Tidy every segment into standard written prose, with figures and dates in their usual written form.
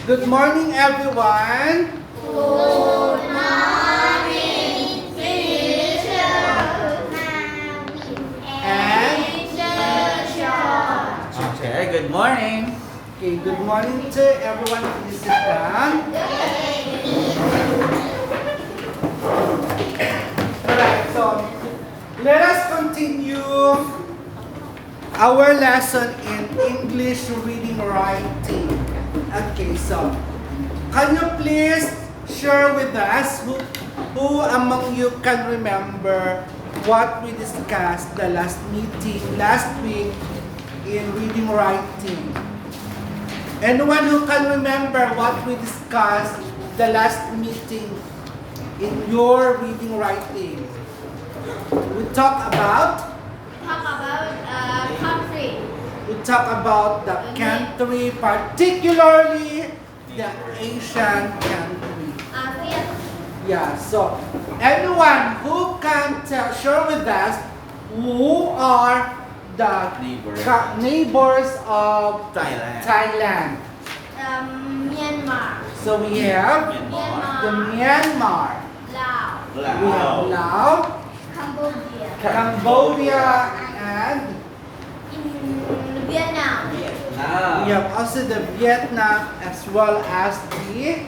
Good morning, everyone. Good morning, teacher. And? Okay, good morning. Okay, good morning to everyone. Please sit down. Alright, so let us continue our lesson in English reading writing. Okay, so can you please share with us who among you can remember what we discussed the last week in reading writing? Anyone who can remember what we discussed the last meeting in your reading writing? We talk about Country. We talk about the country, particularly the Asian country. Yeah, so anyone who can share with us who are the neighbors of Thailand. Myanmar. So we have the Myanmar. Laos. We have Laos, Cambodia, and Vietnam. we have also the Vietnam as well as the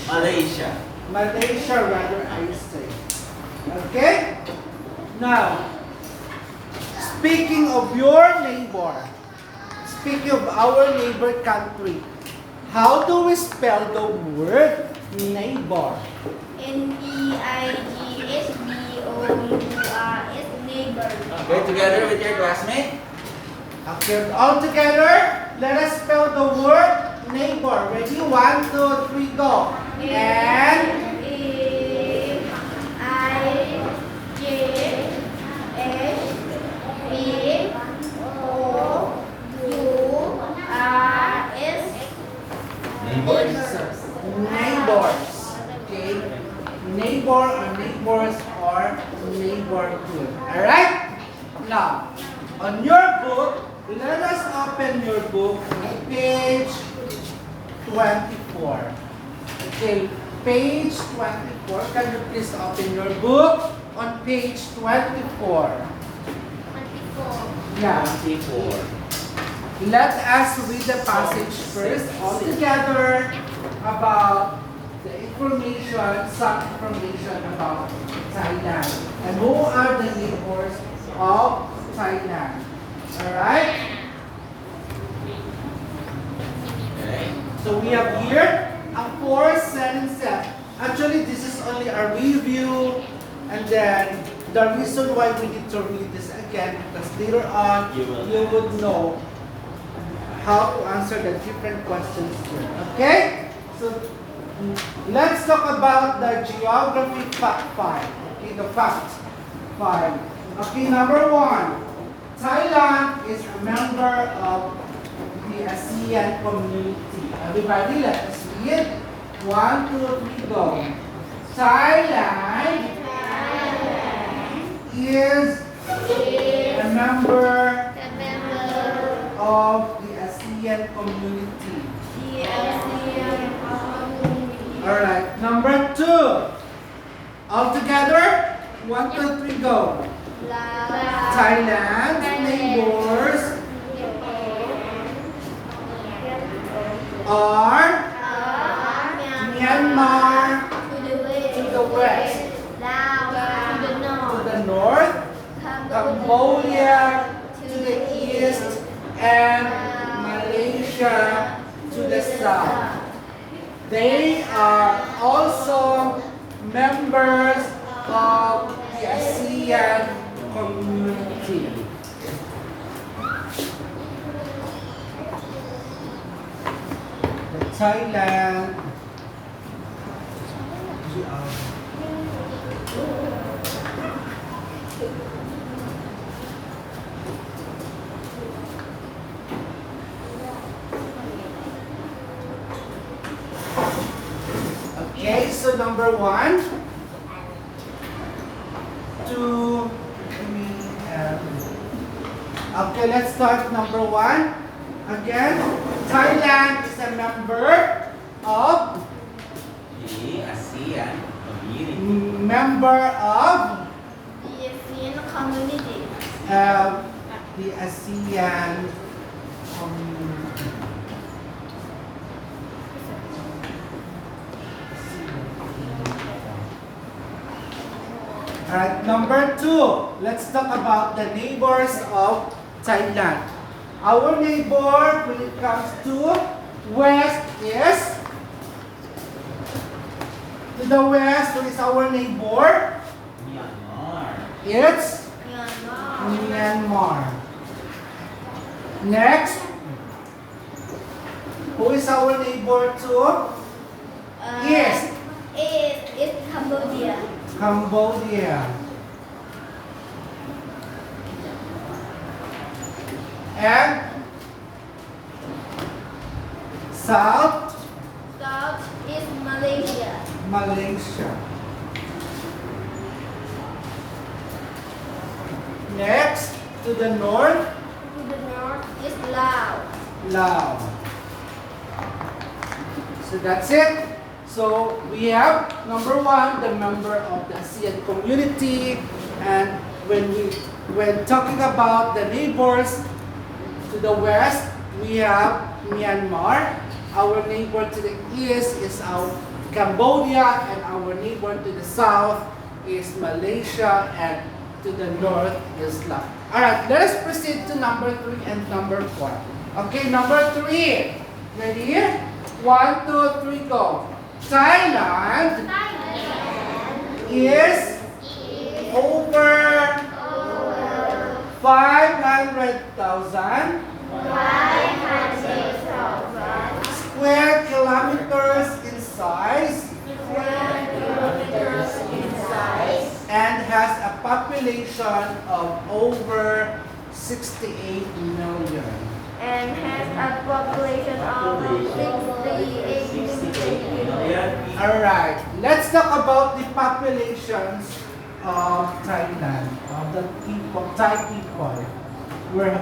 Indonesia. Malaysia, rather, I say. Okay? Now, speaking of your neighbor, speaking of our neighbor country, how do we spell the word neighbor? Neighbors. Neighbor. Okay, together with your classmate. Okay, all together, let us spell the word neighbor. Ready? 1, 2, 3, go. N. Neighbors. Okay. Neighbor or neighbors or neighborhood. Alright? Now, on your book, let us open your book on page 24. Okay, page 24. Can you please open your book on page 24? Yeah. 24. Let us read the passage first all together about the information, some information about Thailand and who are the neighbors of Thailand. Alright? Okay. So we have here a 4 sentences. Actually, this is only a review, and then the reason why we need to read this again because later on you would know how to answer the different questions here. Okay? So let's talk about the geography fact 5. Okay, the fact 5. Okay, number 1. Thailand is a member of the ASEAN community. Everybody, let us read. 1, 2, 3, go. Thailand is a member of the ASEAN community. Alright, number 2. All together. 1, 2, 3, go. Thailand's neighbors are Myanmar to the west, to the north, Cambodia to the east, and Malaysia to the south. They are also members of the ASEAN community. The Thailand. Okay, so number 1, 2, 3, and okay, let's start number 1 again. Thailand is a member of The ASEAN community. member of The ASEAN community. the ASEAN community. Alright, number 2. Let's talk about the neighbors of Thailand. Our neighbor, when it comes to west, is to the west. Who is our neighbor? Myanmar. It's Myanmar. Myanmar. Next, who is our neighbor to Yes. It's Cambodia. Cambodia? And south, South is Malaysia. Malaysia. Next, to the north, To the north is Laos. Laos. So that's it. So we have number 1, the member of the ASEAN community, and when talking about the neighbors to the west, we have Myanmar. Our neighbor to the east is our Cambodia, and our neighbor to the south is Malaysia, and to the north is Laos. All right, let us proceed to number 3 and number 4. Okay, number 3. Ready? 1, 2, 3, go. Thailand is over 500,000 square kilometers in size and has a population of over 68 million. And has a population of 68 million. Alright, let's talk about the populations of Thailand, of the people, Thai people. We're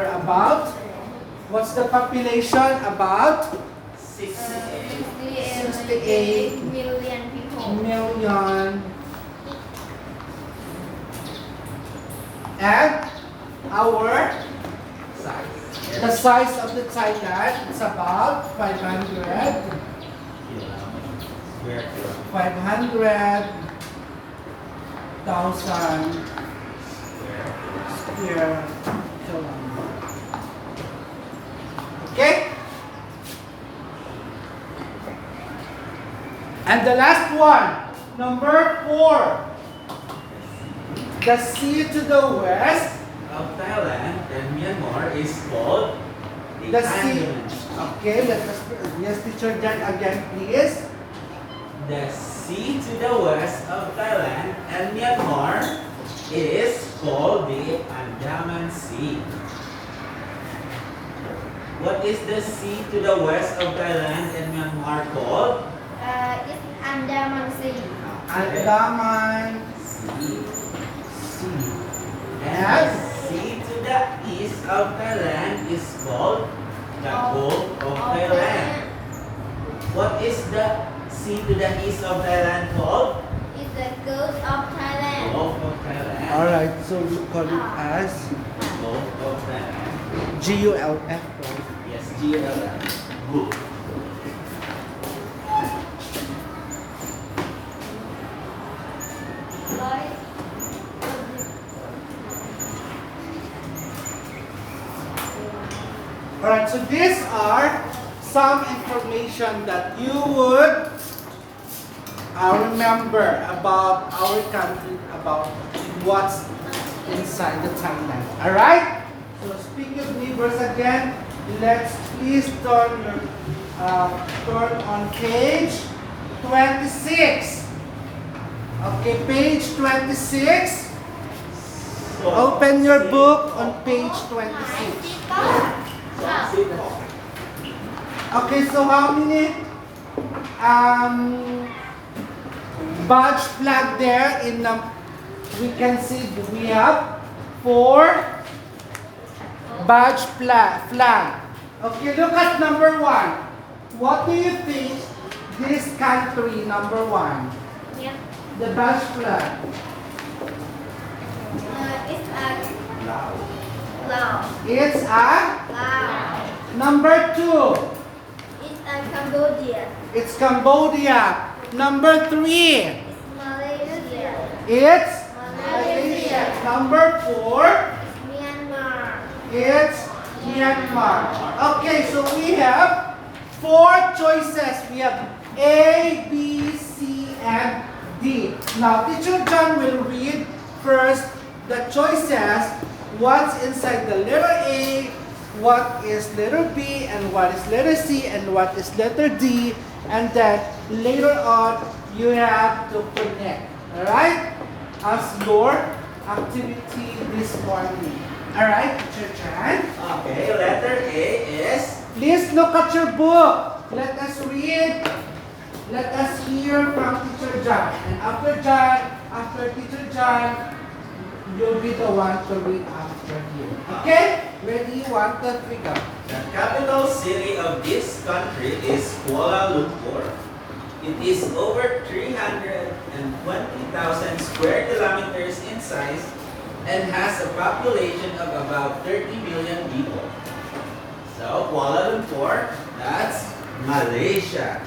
about, what's the population? About 68 million people. million. And our the size of the Thailand is about 500,000 square kilometers. Okay? And the last one, number 4. The sea to the west, Of Thailand and Myanmar is called the sea. Andaman. Okay, let us, yes, teacher Jan again, please. The sea to the west of Thailand and Myanmar is called the Andaman Sea. What is the sea to the west of Thailand and Myanmar called? It's Andaman Sea. Andaman Sea. Sea. And the sea to the east of Thailand is called the Gulf of Thailand. What is the sea to the east of Thailand called? It's the Gulf of Thailand. Gulf of Thailand. Alright, so we call it as Gulf of Thailand. GULF. Right? Yes, GLF. Good. Right? Alright, so these are some information that you would remember about our country, about what's inside the Thailand. Alright? So speaking of neighbors again, let's please turn on page 26. Okay, page 26. Open your book on page 26. Okay, so how many badge flag there in the, we can see we have 4 badge flag. Okay, look at number 1. What do you think this country, number 1? Yeah. The Dutch flag. It's a Lao. Laos. It's a Laos. number 2. It's a Cambodia. It's Cambodia. Number 3. It's Malaysia. It's Malaysia. Number 4. Myanmar. It's Myanmar. Okay, so we have 4 choices. We have A, B, C, and D. Now, Teacher John will read first the choices. What's inside the letter A, what is letter B, and what is letter C, and what is letter D. And then later on, you have to connect. Alright? As your activity this morning. Alright, Teacher John? Okay, letter A is Please look at your book. Let us read. Let us hear from Teacher John. And after Teacher John, you'll be the one to read after him. Okay? Ready? 1, 2, 3, go. the capital city of this country is Kuala Lumpur. It is over 320,000 square kilometers in size and has a population of about 30 million people. So, Kuala Lumpur, that's Malaysia.